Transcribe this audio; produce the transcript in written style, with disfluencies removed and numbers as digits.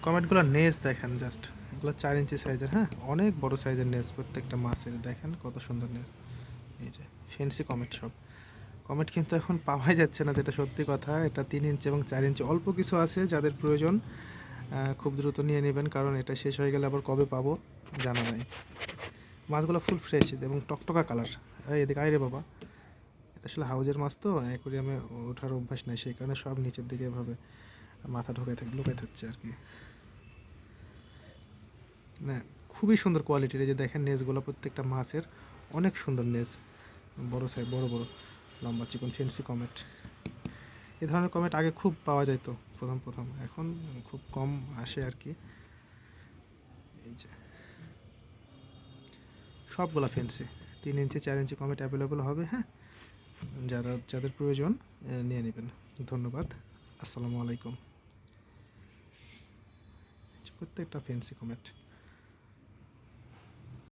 কমেটগুলোর নেজ দেখেন জাস্ট, এগুলো 4 ইঞ্চি সাইজের, হ্যাঁ অনেক বড় সাইজের নেজ প্রত্যেকটা মাছের, দেখেন কত সুন্দর নেজ। এই যে ফেন্সি কমেট সব। কমেট কিন্তু এখন পাওয়াই যাচ্ছে না, যেটা সত্যি কথা। এটা 3 ইঞ্চি এবং 4 ইঞ্চি অল্প কিছু আছে, যাদের প্রয়োজন খুব দ্রুত নিয়ে নেবেন, কারণ এটা শেষ হয়ে গেলে আবার কবে পাবো জানা নাই। মাছগুলো ফুল ফ্রেশ এবং টকটকা কালার। এদিকে আয় রে বাবা, এটা আসলে হাউজের মাছ তো, অ্যাকোয়ারিয়ামে ওঠার অভ্যাস নাই, সেই কারণে সব নিচের দিকে এভাবে মাথা লুকাই থাকছে আর কি। না, খুবই সুন্দর কোয়ালিটির। এই যে দেখেন নেজগুলো প্রত্যেকটা মাছের অনেক সুন্দর নেজ, বড় সাইজ, বড় বড় লম্বা চিকন ফেন্সি কমেট। এই ধরনের কমেট আগে খুব পাওয়া যেত প্রথম প্রথম, এখন খুব কম আসে আর কি। এই যে সবগুলা ফেন্সি 3 ইঞ্চি 4 ইঞ্চি কমেট অ্যাভেলেবল হবে, হ্যাঁ যাদের প্রয়োজন নিয়ে নেবেন। ধন্যবাদ, আসসালামু আলাইকুম। প্রত্যেকটা ফেন্সি কমেট।